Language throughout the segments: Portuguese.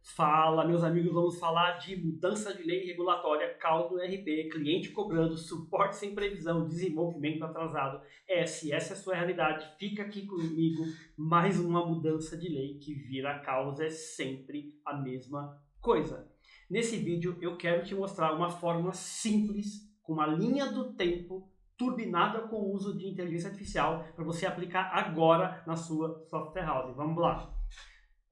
Fala, meus amigos, vamos falar de mudança de lei regulatória, caos no RP, cliente cobrando, suporte sem previsão, desenvolvimento atrasado. Se essa é a sua realidade, fica aqui comigo. Mais uma mudança de lei que vira caos, é sempre a mesma coisa. Nesse vídeo eu quero te mostrar uma forma simples, com uma linha do tempo, turbinada com o uso de inteligência artificial, para você aplicar agora na sua software house. Vamos lá.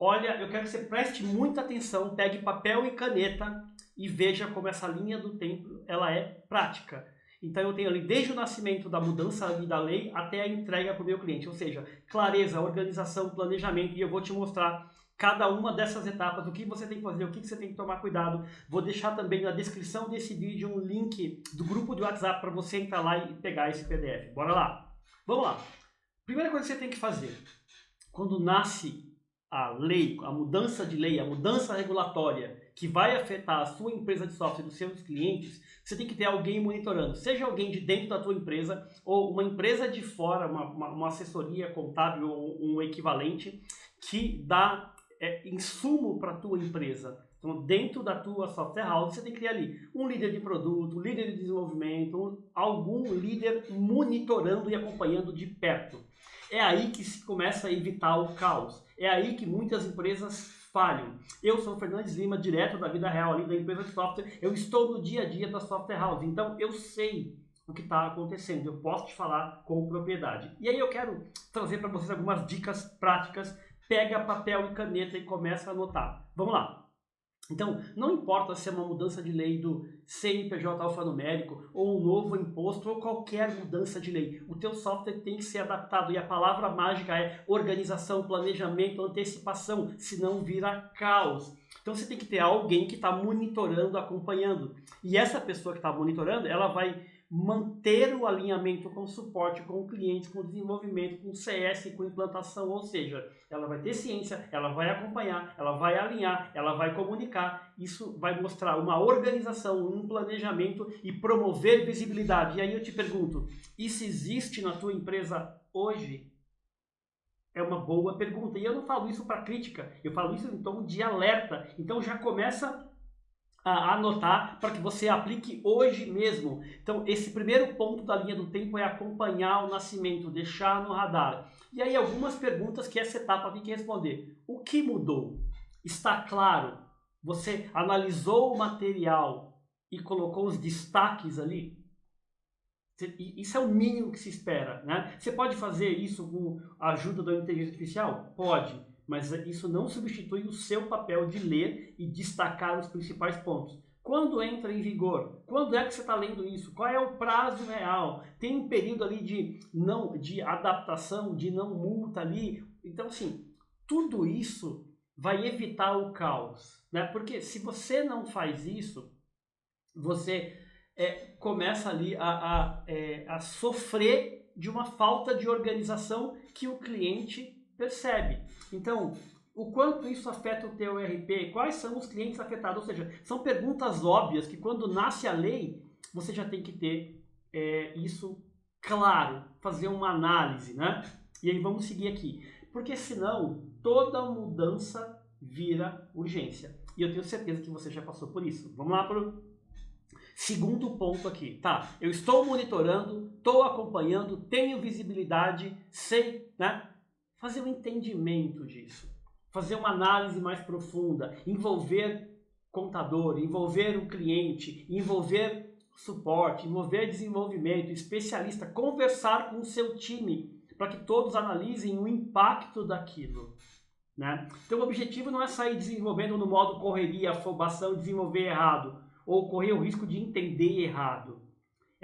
Olha, eu quero que você preste muita atenção, pegue papel e caneta e veja como essa linha do tempo ela é prática. Então eu tenho ali desde o nascimento da mudança ali da lei até a entrega para o meu cliente, ou seja, clareza, organização, planejamento, e eu vou te mostrar cada uma dessas etapas, o que você tem que fazer, o que você tem que tomar cuidado. Vou deixar também na descrição desse vídeo um link do grupo de WhatsApp para você entrar lá e pegar esse PDF. Bora lá! Vamos lá! Primeira coisa que você tem que fazer, quando nasce a lei, a mudança de lei, a mudança regulatória que vai afetar a sua empresa de software e dos seus clientes, você tem que ter alguém monitorando, seja alguém de dentro da tua empresa ou uma empresa de fora, uma assessoria contábil ou um equivalente que dá insumo para a tua empresa. Então, dentro da tua software house, você tem que ter ali um líder de produto, um líder de desenvolvimento, algum líder monitorando e acompanhando de perto. É aí que se começa a evitar o caos. É aí que muitas empresas falham. Eu sou o Fernandes Lima, direto da vida real ali da empresa de software. Eu estou no dia a dia da software house, então eu sei o que está acontecendo. Eu posso te falar com propriedade. E aí eu quero trazer para vocês algumas dicas práticas. Pega papel e caneta e começa a anotar. Vamos lá. Então, não importa se é uma mudança de lei do CNPJ alfanumérico ou um novo imposto ou qualquer mudança de lei, o teu software tem que ser adaptado e a palavra mágica é organização, planejamento, antecipação, senão vira caos. Então você tem que ter alguém que está monitorando, acompanhando, e essa pessoa que está monitorando, ela vai manter o alinhamento com o suporte, com o cliente, com o desenvolvimento, com o CS, com a implantação, ou seja, ela vai ter ciência, ela vai acompanhar, ela vai alinhar, ela vai comunicar, isso vai mostrar uma organização, um planejamento e promover visibilidade. E aí eu te pergunto, isso existe na tua empresa hoje? É uma boa pergunta, e eu não falo isso para crítica, eu falo isso em tom de alerta, então já começa a anotar para que você aplique hoje mesmo. Então esse primeiro ponto da linha do tempo é acompanhar o nascimento, deixar no radar. E aí algumas perguntas que essa etapa tem que responder. O que mudou? Está claro? Você analisou o material e colocou os destaques ali? Isso é o mínimo que se espera, né? Você pode fazer isso com a ajuda da inteligência artificial? Pode. Mas isso não substitui o seu papel de ler e destacar os principais pontos. Quando entra em vigor? Quando é que você está lendo isso? Qual é o prazo real? Tem um período ali de adaptação, de não multa ali. Então, assim, tudo isso vai evitar o caos, né? Porque se você não faz isso, você começa ali a sofrer de uma falta de organização que o cliente percebe. Então, o quanto isso afeta o teu RP? Quais são os clientes afetados? Ou seja, são perguntas óbvias que quando nasce a lei, você já tem que ter isso claro, fazer uma análise, né? E aí vamos seguir aqui. Porque senão, toda mudança vira urgência. E eu tenho certeza que você já passou por isso. Vamos lá para o segundo ponto aqui. Tá, eu estou monitorando, estou acompanhando, tenho visibilidade, sei, né? Fazer um entendimento disso, fazer uma análise mais profunda, envolver contador, envolver o cliente, envolver suporte, envolver desenvolvimento, especialista, conversar com o seu time para que todos analisem o impacto daquilo, né? Então o objetivo não é sair desenvolvendo no modo correria, afobação, desenvolver errado ou correr o risco de entender errado.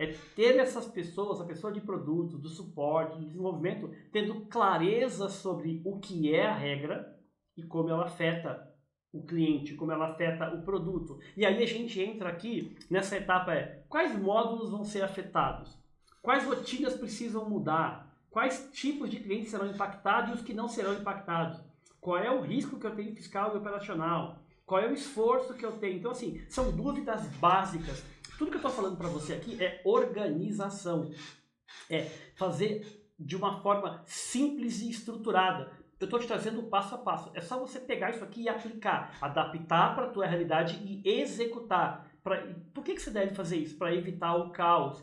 É ter essas pessoas, a pessoa de produto, do suporte, do desenvolvimento, tendo clareza sobre o que é a regra e como ela afeta o cliente, como ela afeta o produto. E aí a gente entra aqui nessa etapa quais módulos vão ser afetados? Quais rotinas precisam mudar? Quais tipos de clientes serão impactados e os que não serão impactados? Qual é o risco que eu tenho fiscal e operacional? Qual é o esforço que eu tenho? Então, assim, são dúvidas básicas. Tudo que eu estou falando para você aqui é organização. É fazer de uma forma simples e estruturada. eu estou te trazendo o passo a passo. É só você pegar isso aqui e aplicar, adaptar para a tua realidade e executar. Por que você deve fazer isso? Para evitar o caos,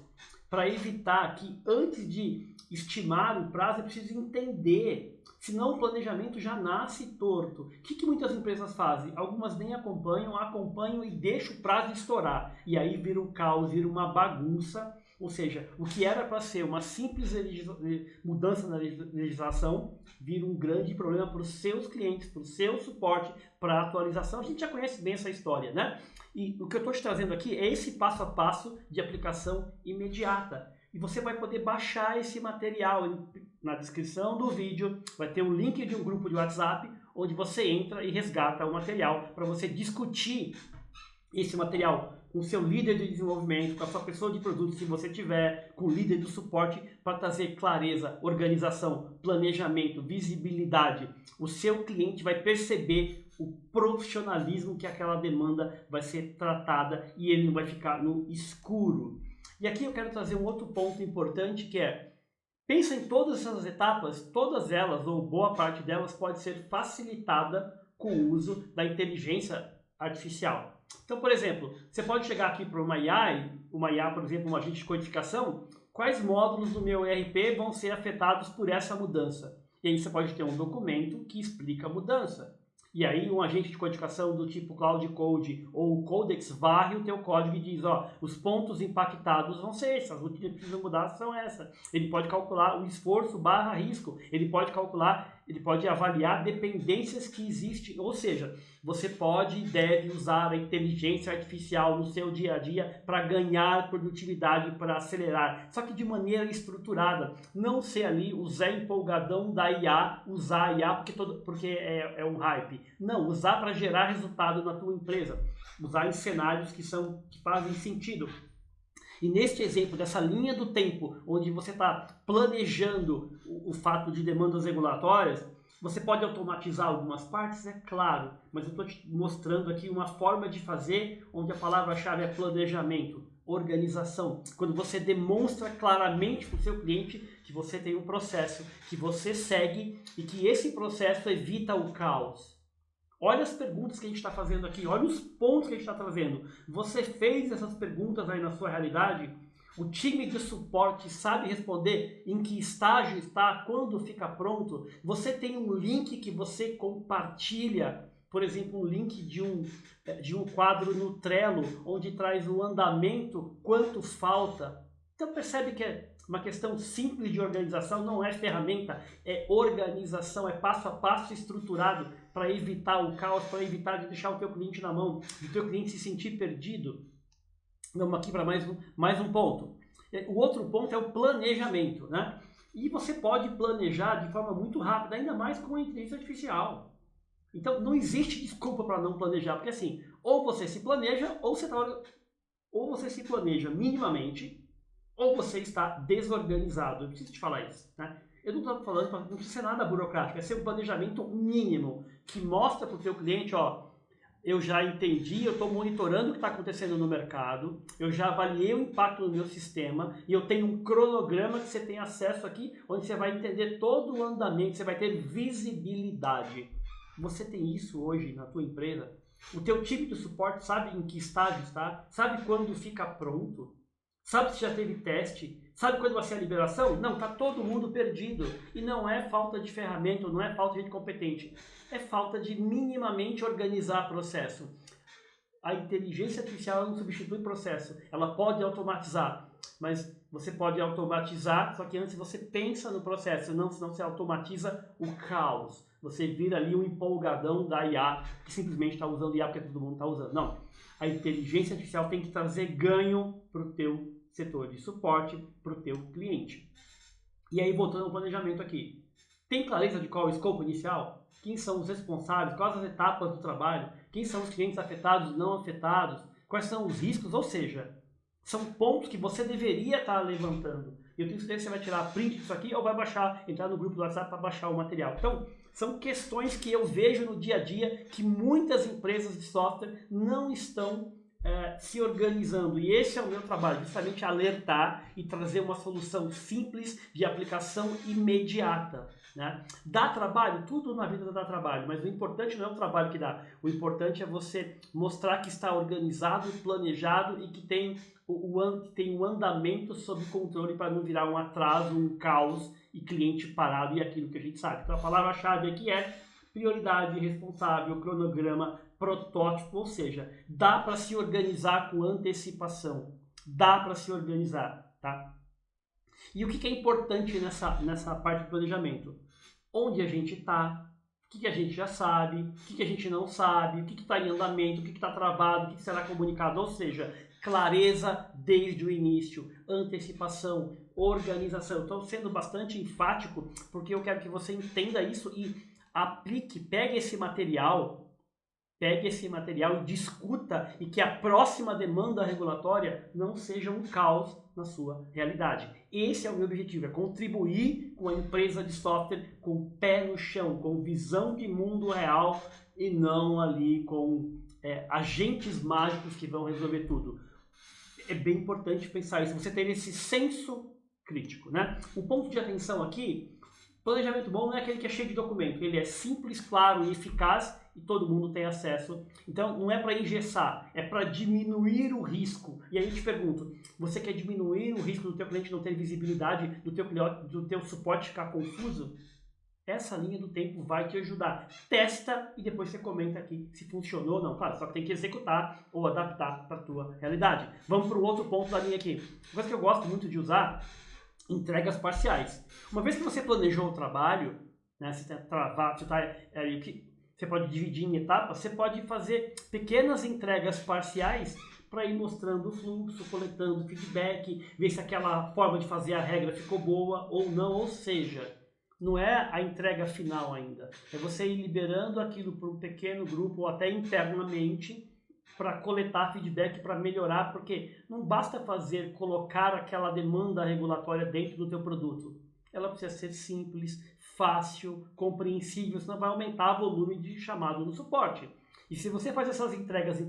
para evitar que antes de estimar o prazo, é preciso entender. Senão o planejamento já nasce torto. O que muitas empresas fazem? Algumas nem acompanham e deixam o prazo estourar. E aí vira um caos, vira uma bagunça. Ou seja, o que era para ser uma simples mudança na legislação vira um grande problema para os seus clientes, para o seu suporte, para a atualização. A gente já conhece bem essa história, né? E o que eu estou te trazendo aqui é esse passo a passo de aplicação imediata. E você vai poder baixar esse material. Na descrição do vídeo vai ter um link de um grupo de WhatsApp onde você entra e resgata o material para você discutir esse material com o seu líder de desenvolvimento, com a sua pessoa de produto, se você tiver, com o líder do suporte, para trazer clareza, organização, planejamento, visibilidade. O seu cliente vai perceber o profissionalismo que aquela demanda vai ser tratada e ele não vai ficar no escuro. E aqui eu quero trazer um outro ponto importante que é, pensa em todas essas etapas, todas elas, ou boa parte delas, pode ser facilitada com o uso da inteligência artificial. Então, por exemplo, você pode chegar aqui para uma IA, por exemplo, um agente de codificação, quais módulos do meu ERP vão ser afetados por essa mudança? E aí você pode ter um documento que explica a mudança. E aí um agente de codificação do tipo Cloud Code ou Codex varre o teu código e diz, ó, os pontos impactados vão ser esses, as rotinas que precisam mudar são essas. Ele pode calcular o esforço barra risco, ele pode avaliar dependências que existem, ou seja, você pode e deve usar a inteligência artificial no seu dia a dia para ganhar produtividade, para acelerar, só que de maneira estruturada, não ser ali o Zé empolgadão da IA, usar a IA porque é um hype, não, usar para gerar resultado na tua empresa, usar em cenários que fazem sentido. E neste exemplo, dessa linha do tempo, onde você está planejando o fato de demandas regulatórias, você pode automatizar algumas partes, é claro, mas eu estou te mostrando aqui uma forma de fazer onde a palavra-chave é planejamento, organização. Quando você demonstra claramente para o seu cliente que você tem um processo, que você segue e que esse processo evita o caos. Olha as perguntas que a gente está fazendo aqui, olha os pontos que a gente está trazendo. Você fez essas perguntas aí na sua realidade? O time de suporte sabe responder em que estágio está, quando fica pronto? Você tem um link que você compartilha, por exemplo, um link de um quadro no Trello, onde traz o andamento, quanto falta. Então percebe que é uma questão simples de organização, não é ferramenta, é organização, é passo a passo estruturado para evitar o caos, para evitar de deixar o teu cliente na mão, o teu cliente se sentir perdido. Vamos aqui para mais um ponto. O outro ponto é o planejamento, né? E você pode planejar de forma muito rápida, ainda mais com a inteligência artificial. Então não existe desculpa para não planejar, porque assim, ou você se planeja, ou você se planeja minimamente, ou você está desorganizado. Eu preciso te falar isso, né? Eu não estou falando, não precisa ser nada burocrático, é ser um planejamento mínimo, que mostra para o teu cliente, ó, eu já entendi, eu estou monitorando o que está acontecendo no mercado, eu já avaliei o impacto no meu sistema e eu tenho um cronograma que você tem acesso aqui, onde você vai entender todo o andamento, você vai ter visibilidade. Você tem isso hoje na tua empresa? O teu time de suporte sabe em que estágio está? Sabe quando fica pronto? Sabe se já teve teste? Sabe quando vai ser a liberação? Não, está todo mundo perdido. E não é falta de ferramenta, não é falta de gente competente. É falta de minimamente organizar processo. A inteligência artificial não substitui processo. Ela pode automatizar, mas você pode automatizar, só que antes você pensa no processo, senão você automatiza o caos. Você vira ali um empolgadão da IA, que simplesmente está usando IA porque todo mundo está usando. Não. A inteligência artificial tem que trazer ganho para o teu setor de suporte, para o teu cliente. E aí, voltando ao planejamento aqui. Tem clareza de qual é o escopo inicial? Quem são os responsáveis? Quais as etapas do trabalho? Quem são os clientes afetados, não afetados? Quais são os riscos? Ou seja, são pontos que você deveria estar levantando. Eu tenho certeza que você vai tirar print disso aqui ou vai entrar no grupo do WhatsApp para baixar o material. Então, são questões que eu vejo no dia a dia que muitas empresas de software não estão se organizando. E esse é o meu trabalho, justamente alertar e trazer uma solução simples de aplicação imediata. Né? Dá trabalho? Tudo na vida dá trabalho, mas o importante não é o trabalho que dá. O importante é você mostrar que está organizado, planejado e que tem um andamento sob controle para não virar um atraso, um caos e cliente parado e aquilo que a gente sabe. Então a palavra-chave aqui é prioridade, responsável, cronograma, protótipo, ou seja, dá para se organizar com antecipação, dá para se organizar, tá? E o que é importante nessa parte do planejamento? Onde a gente está, o que a gente já sabe, o que a gente não sabe, o que está em andamento, o que está travado, o que será comunicado, ou seja, clareza desde o início, antecipação, organização. Estou sendo bastante enfático porque eu quero que você entenda isso e aplique, pegue esse material e discuta e que a próxima demanda regulatória não seja um caos na sua realidade. Esse é o meu objetivo, é contribuir com a empresa de software com o pé no chão, com visão de mundo real e não ali com agentes mágicos que vão resolver tudo. É bem importante pensar isso, você ter esse senso crítico, né? O ponto de atenção aqui, planejamento bom não é aquele que é cheio de documento, ele é simples, claro e eficaz e todo mundo tem acesso. Então não é para engessar, é para diminuir o risco. E aí eu te pergunto, você quer diminuir o risco do teu cliente não ter visibilidade, do teu suporte ficar confuso? Essa linha do tempo vai te ajudar. Testa e depois você comenta aqui se funcionou ou não. Claro, só que tem que executar ou adaptar para a tua realidade. Vamos para o outro ponto da linha aqui. Uma coisa que eu gosto muito de usar, entregas parciais. Uma vez que você planejou o trabalho, né, você pode dividir em etapas, você pode fazer pequenas entregas parciais para ir mostrando o fluxo, coletando feedback, ver se aquela forma de fazer a regra ficou boa ou não, ou seja, não é a entrega final ainda, é você ir liberando aquilo para um pequeno grupo ou até internamente para coletar feedback, para melhorar, porque não basta colocar aquela demanda regulatória dentro do teu produto. Ela precisa ser simples, fácil, compreensível, senão vai aumentar o volume de chamado no suporte. E se você faz essas entregas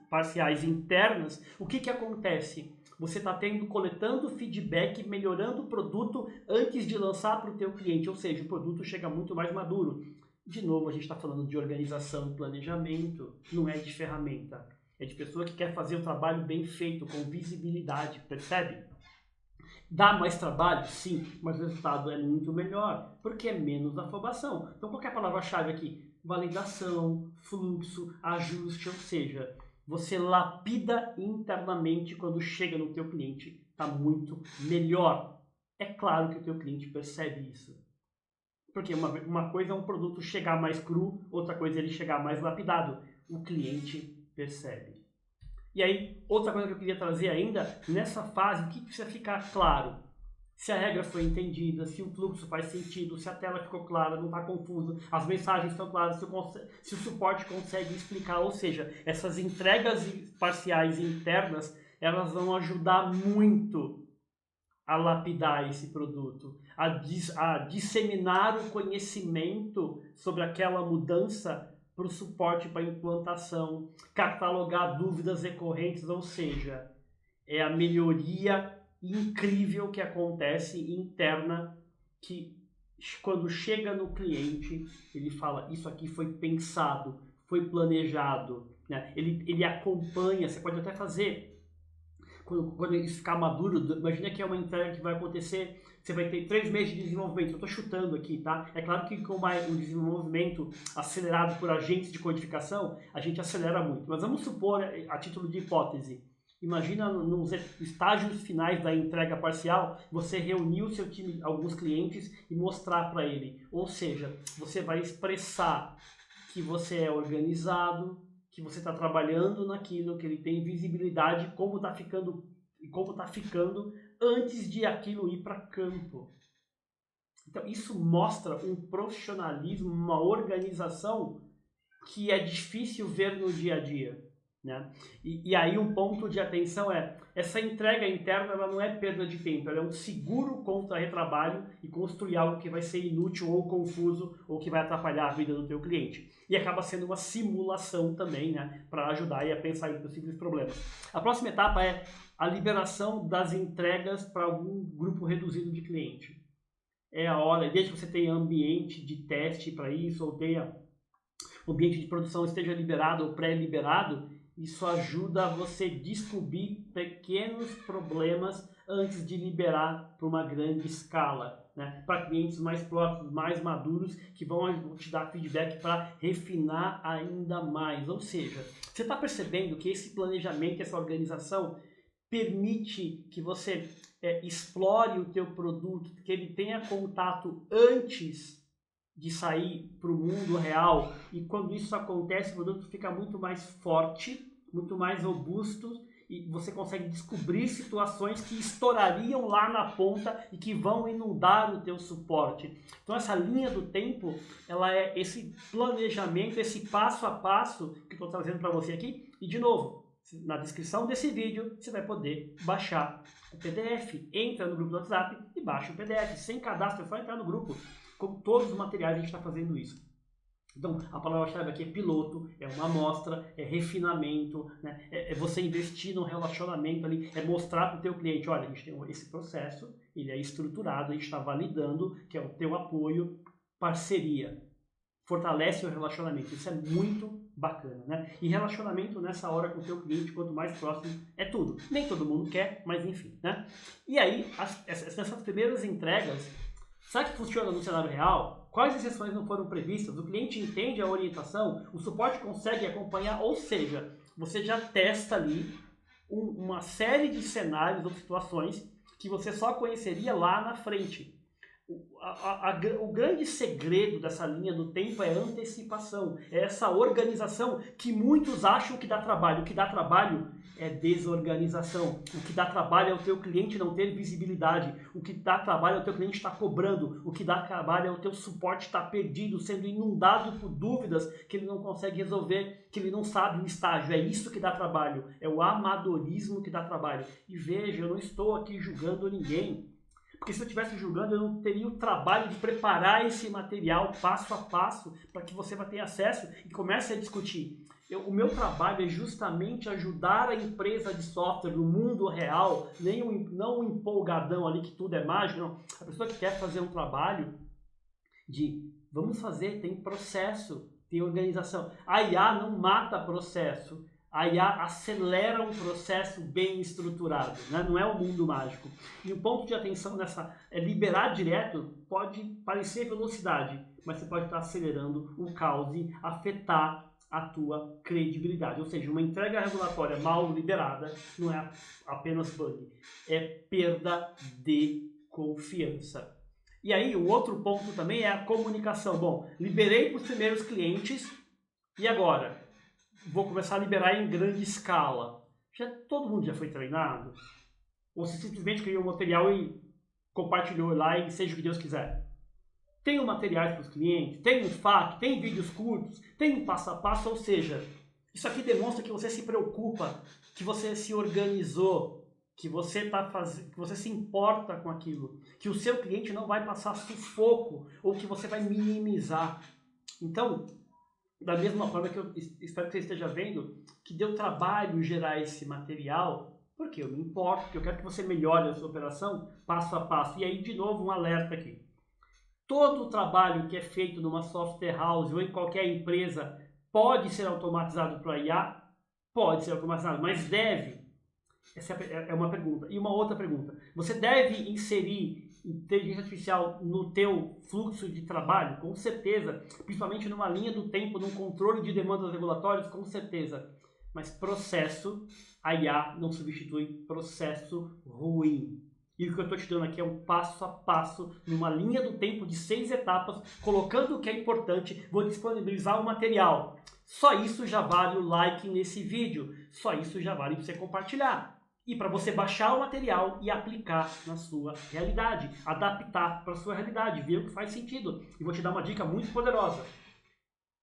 parciais internas, o que acontece? Você está coletando feedback, melhorando o produto antes de lançar para o teu cliente, ou seja, o produto chega muito mais maduro. De novo, a gente está falando de organização e planejamento, não é de ferramenta. É de pessoa que quer fazer o trabalho bem feito, com visibilidade, percebe? Dá mais trabalho? Sim, mas o resultado é muito melhor, porque é menos afobação. Então, qual é a palavra-chave aqui? Validação, fluxo, ajuste, ou seja, você lapida internamente quando chega no teu cliente, está muito melhor. É claro que o teu cliente percebe isso. Porque uma coisa é um produto chegar mais cru, outra coisa é ele chegar mais lapidado. O cliente percebe. E aí, outra coisa que eu queria trazer ainda, nessa fase, o que precisa ficar claro? Se a regra foi entendida, se o fluxo faz sentido, se a tela ficou clara, não está confuso, as mensagens estão claras, se o suporte consegue explicar. Ou seja, essas entregas parciais internas, elas vão ajudar muito a lapidar esse produto, a disseminar o conhecimento sobre aquela mudança para o suporte para implantação, catalogar dúvidas recorrentes, ou seja, é a melhoria incrível que acontece interna, que quando chega no cliente, ele fala, isso aqui foi pensado, foi planejado, né? Ele acompanha, você pode até fazer, quando isso ficar maduro, imagina que é uma entrega que vai acontecer, você vai ter 3 meses de desenvolvimento, eu estou chutando aqui, tá? É claro que com o desenvolvimento acelerado por agentes de codificação, a gente acelera muito, mas vamos supor, a título de hipótese, imagina nos estágios finais da entrega parcial, você reunir o seu time, alguns clientes e mostrar para ele, ou seja, você vai expressar que você é organizado, que você está trabalhando naquilo, que ele tem visibilidade, como está ficando antes de aquilo ir para campo. Então isso mostra um profissionalismo, uma organização que é difícil ver no dia a dia. né? E aí um ponto de atenção é, essa entrega interna ela não é perda de tempo, ela é um seguro contra retrabalho e construir algo que vai ser inútil ou confuso ou que vai atrapalhar a vida do teu cliente. E acaba sendo uma simulação também, né, para ajudar a pensar em possíveis problemas. A próxima etapa é a liberação das entregas para algum grupo reduzido de cliente. É a hora, desde que você tenha ambiente de teste para isso, ou tenha o ambiente de produção esteja liberado ou pré-liberado, isso ajuda você descobrir pequenos problemas antes de liberar para uma grande escala, né? Para clientes mais próximos, mais maduros, que vão te dar feedback para refinar ainda mais. Ou seja, você está percebendo que esse planejamento, essa organização permite que você explore o teu produto, que ele tenha contato antes de sair para o mundo real, e quando isso acontece, o produto fica muito mais forte, muito mais robusto, e você consegue descobrir situações que estourariam lá na ponta e que vão inundar o teu suporte. Então essa linha do tempo, ela é esse planejamento, esse passo a passo que eu estou trazendo para você aqui, e de novo, na descrição desse vídeo você vai poder baixar o PDF. Entra no grupo do WhatsApp e baixa o PDF, sem cadastro, é só entrar no grupo. Com todos os materiais a gente está fazendo isso. Então, a palavra-chave aqui é piloto, é uma amostra, é refinamento, né? É você investir no relacionamento ali, é mostrar para o teu cliente, olha, a gente tem esse processo, ele é estruturado, a gente está validando, que é o teu apoio, parceria. Fortalece o relacionamento, isso é muito bacana, né? E relacionamento nessa hora com o teu cliente, quanto mais próximo, é tudo. Nem todo mundo quer, mas enfim, né? E aí, essas primeiras entregas, sabe que funciona no cenário real? Quais exceções não foram previstas? O cliente entende a orientação? O suporte consegue acompanhar? Ou seja, você já testa ali uma série de cenários ou situações que você só conheceria lá na frente. O grande segredo dessa linha do tempo é a antecipação, é essa organização que muitos acham que dá trabalho. O que dá trabalho é desorganização. O que dá trabalho é o teu cliente não ter visibilidade. O que dá trabalho é o teu cliente estar cobrando. O que dá trabalho é o teu suporte estar perdido, sendo inundado por dúvidas que ele não consegue resolver, que ele não sabe o estágio. É isso que dá trabalho. É o amadorismo que dá trabalho. E veja, eu não estou aqui julgando ninguém. Porque se eu estivesse julgando, eu não teria o trabalho de preparar esse material passo a passo para que você vai ter acesso e comece a discutir. O meu trabalho é justamente ajudar a empresa de software no mundo real, não um empolgadão ali que tudo é mágico, não. A pessoa que quer fazer um trabalho de, vamos fazer, tem processo, tem organização. A IA não mata processo. A IA acelera um processo bem estruturado, né? Não é um mundo mágico. E o ponto de atenção nessa é liberar direto pode parecer velocidade, mas você pode estar acelerando o caos e afetar a tua credibilidade. Ou seja, uma entrega regulatória mal liberada não é apenas bug, é perda de confiança. E aí, o outro ponto também é a comunicação. Bom, liberei para os primeiros clientes e agora? Vou começar a liberar em grande escala. Todo mundo já foi treinado? Ou você simplesmente criou um material e compartilhou lá e seja o que Deus quiser? Tem materiais para os clientes, tem um FAQ, tem vídeos curtos, tem um passo a passo, ou seja, isso aqui demonstra que você se preocupa, que você se organizou, que você que você se importa com aquilo, que o seu cliente não vai passar sufoco ou que você vai minimizar. Então, da mesma forma que eu espero que você esteja vendo que deu trabalho gerar esse material, porque eu me importo, porque eu quero que você melhore a sua operação passo a passo. E aí, de novo, um alerta aqui. Todo o trabalho que é feito numa software house ou em qualquer empresa pode ser automatizado para IA? Pode ser automatizado, mas deve? Essa é uma pergunta. E uma outra pergunta. Você deve inserir inteligência artificial no teu fluxo de trabalho? Com certeza. Principalmente numa linha do tempo, num controle de demandas regulatórias? Com certeza. Mas processo, a IA não substitui processo ruim. E o que eu estou te dando aqui é um passo a passo, numa linha do tempo de 6 etapas, colocando o que é importante, vou disponibilizar o material. Só isso já vale o like nesse vídeo. Só isso já vale para você compartilhar. E para você baixar o material e aplicar na sua realidade. Adaptar para a sua realidade, ver o que faz sentido. E vou te dar uma dica muito poderosa.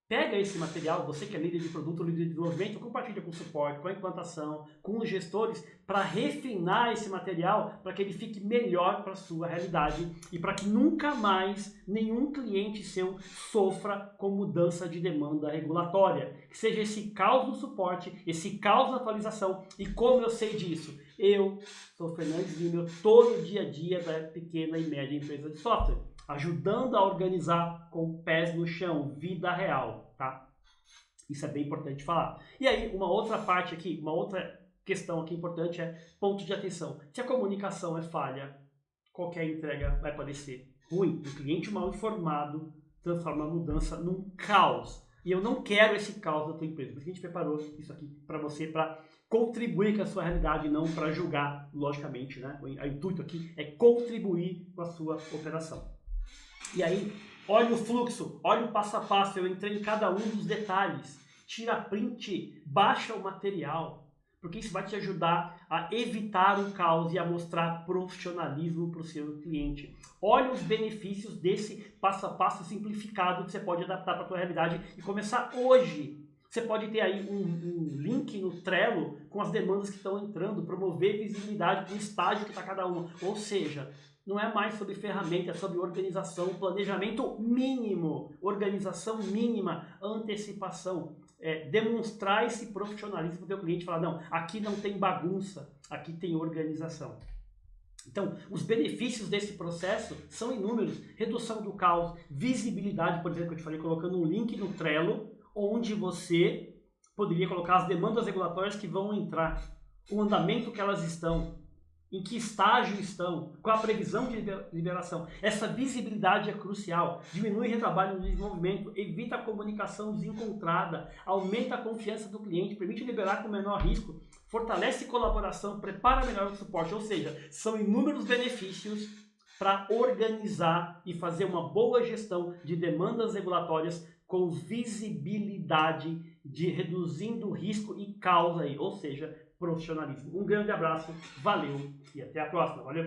Pega esse material, você que é líder de produto, líder de desenvolvimento, compartilha com o suporte, com a implantação, com os gestores, para refinar esse material, para que ele fique melhor para a sua realidade e para que nunca mais nenhum cliente seu sofra com mudança de demanda regulatória. Que seja esse caos no suporte, esse caos na atualização. E como eu sei disso? Eu sou Fernandes Lima, todo dia a dia da pequena e média empresa de software, ajudando a organizar com pés no chão, vida real, tá? Isso é bem importante falar. E aí, uma outra parte aqui, uma outra questão aqui importante é ponto de atenção. Se a comunicação é falha, qualquer entrega vai parecer ruim. O cliente mal informado transforma a mudança num caos. E eu não quero esse caos da tua empresa. Por isso que a gente preparou isso aqui para você, para contribuir com a sua realidade, não para julgar, logicamente, né? O intuito aqui é contribuir com a sua operação. E aí, olha o fluxo, olha o passo a passo, eu entrei em cada um dos detalhes. Tira print, baixa o material, porque isso vai te ajudar a evitar o caos e a mostrar profissionalismo para o seu cliente. Olha os benefícios desse passo a passo simplificado que você pode adaptar para a tua realidade e começar hoje. Você pode ter aí um link no Trello com as demandas que estão entrando, promover visibilidade com o estágio que está cada uma. Ou seja, não é mais sobre ferramenta, é sobre organização, planejamento mínimo, organização mínima, antecipação. Demonstrar esse profissionalismo para o teu cliente, falar, não, aqui não tem bagunça, aqui tem organização. Então, os benefícios desse processo são inúmeros. Redução do caos, visibilidade, por exemplo, que eu te falei, colocando um link no Trello, onde você poderia colocar as demandas regulatórias que vão entrar, o andamento que elas estão, em que estágio estão, qual a previsão de liberação. Essa visibilidade é crucial, diminui retrabalho no desenvolvimento, evita a comunicação desencontrada, aumenta a confiança do cliente, permite liberar com menor risco, fortalece colaboração, prepara melhor o suporte, ou seja, são inúmeros benefícios para organizar e fazer uma boa gestão de demandas regulatórias com visibilidade, de reduzindo risco e caos aí, ou seja, profissionalismo. Um grande abraço, valeu e até a próxima. Valeu!